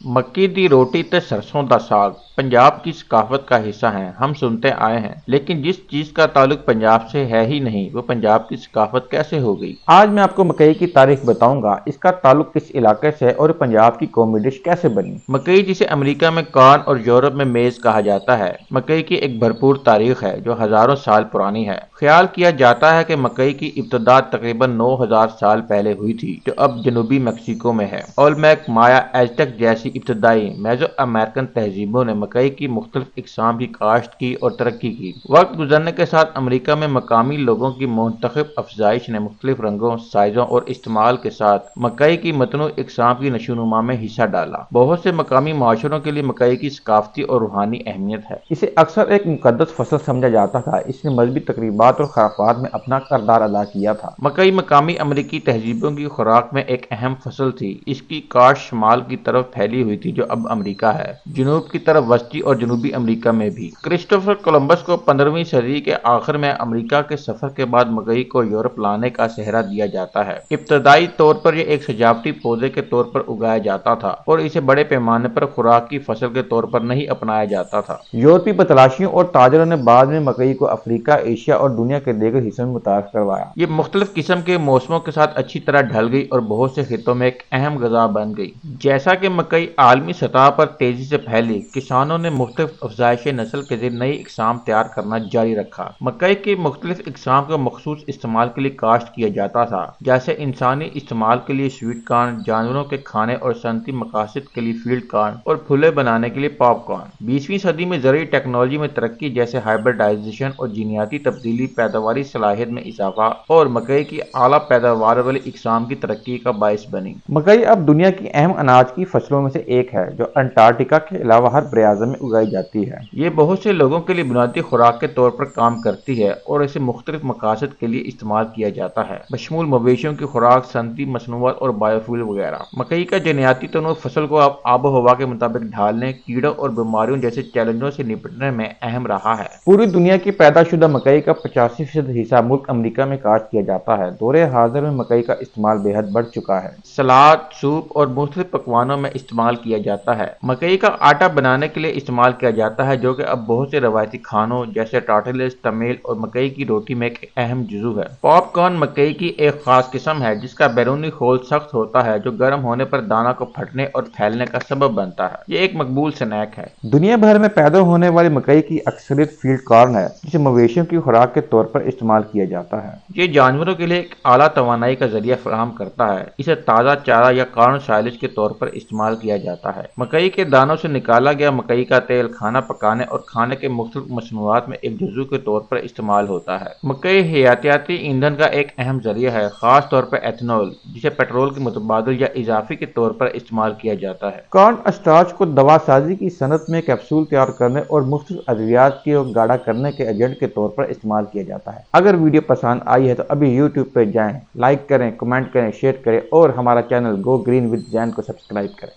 मक्की दी रोटी ते सरसों दा साग पंजाब की सकाफत का हिस्सा हैं। हम सुनते आए हैं, लेकिन जिस चीज का ताल्लुक पंजाब से है ही नहीं, वो पंजाब की सकाफत कैसे हो गई। आज मैं आपको मकई की तारीख बताऊंगा, इसका ताल्लुक किस इलाके से है और पंजाब की कौमी डिश कैसे बनी। मकई, जिसे अमेरिका में कॉर्न और यूरोप में मेज कहा जाता है, मकई की एक भरपूर तारीख है जो हजारों साल पुरानी है। ख्याल किया जाता है कि मकई की इब्तदा तकरीबन 9000 साल पहले हुई थी, जो अब जनूबी मैक्सिको में है। ओलमेक, माया, एज़टेक जैसी इब्तदाई मेसो अमेरिकन तहजीबों ने मकई की मुख्तलिफ इकसाम की काश्त की और तरक्की की। वक्त गुजरने के साथ अमेरिका में मकामी लोगों की मुंतखब अफजाइश ने मुख्तलिफ रंगों, साइजों और इस्तेमाल के साथ मकई की मतनू इकसाम की नशोनुमा में हिस्सा डाला। बहुत से मकामी माशरों के लिए मकई की सकाफती और रूहानी अहमियत है। इसे अक्सर एक मुकद्दस फसल समझा जाता था। इसने मजहबी तकरीबात और खराफात में अपना किरदार अदा किया था। मकई मकामी अमेरिकी तहजीबों की खुराक में एक अहम फसल थी। इसकी काश्त शुमाल की तरफ फैली हुई थी, जो अब अमेरिका है, जनूब की तरफ वस्ती और जनूबी अमेरिका में भी। क्रिस्टोफर कोलंबस को 15वीं सदी के आखिर में अमेरिका के सफर के बाद मकई को यूरोप लाने का सेहरा दिया जाता है। इब्तदाई तौर पर यह एक सजावटी पौधे के तौर पर उगाया जाता था और इसे बड़े पैमाने पर खुराक की फसल के तौर पर नहीं अपनाया जाता था। यूरोपीय बतलाशियों और ताजरों ने बाद में मकई को अफ्रीका, एशिया और दुनिया के दीगर हिस्सों में मुतारफ करवाया। ये मुख्तलिफ किस्म के मौसमों के साथ अच्छी तरह ढल गई और बहुत से खितों में एक अहम ग़िज़ा बन गई। जैसा कि मकई आलमी सतह पर तेजी से फैली, किसानों ने मुख्तलिफ अफजाइश नस्ल के ज़रिए नई इकसाम तैयार करना जारी रखा। मकई की मुख्तलिफ इकसाम को मखसूस इस्तेमाल के लिए काश्त किया जाता था, जैसे इंसानी इस्तेमाल के लिए स्वीट कॉर्न, जानवरों के खाने और सनती मकासद के लिए फील्ड कॉर्न और फुले बनाने के लिए पॉपकॉर्न। 20वीं सदी में ज़रूरी टेक्नोलॉजी में तरक्की, जैसे हाइब्रिडाइजेशन और जीनियाती तब्दीली, पैदावारी सलाहियत में इजाफा और मकई की आला पैदावार वाली इकसाम की तरक्की का बायस बनी। मकई अब दुनिया की अहम अनाज की फसलों में से एक है, जो अंटार्कटिका के अलावा हर बराज़म में उगाई जाती है। ये बहुत से लोगों के लिए बुनियादी खुराक के तौर पर काम करती है और इसे मुख्तलिफ मकासद के लिए इस्तेमाल किया जाता है, बशमूल मवेशियों की खुराक, सनती मसनूआत और बायोफ्यूल वगैरह। मकई का जेनेटिक तनों फसल को अब आबो हवा के मुताबिक ढालने, कीड़ों और बीमारियों जैसे चैलेंजों से निपटने में अहम रहा है। पूरी दुनिया की पैदाशुदा मकई का 85% हिस्सा मुल्क अमेरिका में काश्त किया जाता है। दौरे हाजिर में मकई का इस्तेमाल बेहद बढ़ चुका है। सलाद, सूप और मुख्तलिफ पकवानों में इस्तेमाल किया जाता है। मकई का आटा बनाने के लिए इस्तेमाल किया जाता है, जो कि अब बहुत से रवायती खानों जैसे टॉर्टिलास, तमेल और मकई की रोटी में एक अहम जुज़ू है। पॉपकॉर्न मकई की एक खास किस्म है, जिसका बैरूनी खोल सख्त होता है, जो गर्म होने पर दाना को फटने और फैलने का सबब बनता है। ये एक मकबूल स्नैक है। दुनिया भर में पैदा होने वाली मकई की अक्सरियत फील्ड कॉर्न है, जिसे मवेशियों की खुराक के तौर पर इस्तेमाल किया जाता है। ये जानवरों के लिए एक आला तवानाई का जरिया फराहम करता है। इसे ताज़ा चारा या कॉर्न साइलेज के तौर पर इस्तेमाल किया जाता है। मकई के दानों से निकाला गया मकई का तेल खाना पकाने और खाने के मुख्तलिफ मसनूआत में एक जुज़ू के तौर पर इस्तेमाल होता है। मकई हयातियाती ईंधन का एक अहम जरिया है, खास तौर पर एथेनॉल, जिसे पेट्रोल के मुतबादिल या इजाफी के तौर पर इस्तेमाल किया जाता है। कॉर्न स्टार्च को दवा साजी की सनत में कैप्सूल तैयार करने और मुख्तलिफ अद्वियात को गाढ़ा करने के एजेंट के तौर पर इस्तेमाल किया जाता है। अगर वीडियो पसंद आई है तो अभी यूट्यूब पर जाएं, लाइक करें, कमेंट करें, शेयर करें और हमारा channel go green with Jain को सब्सक्राइब करें।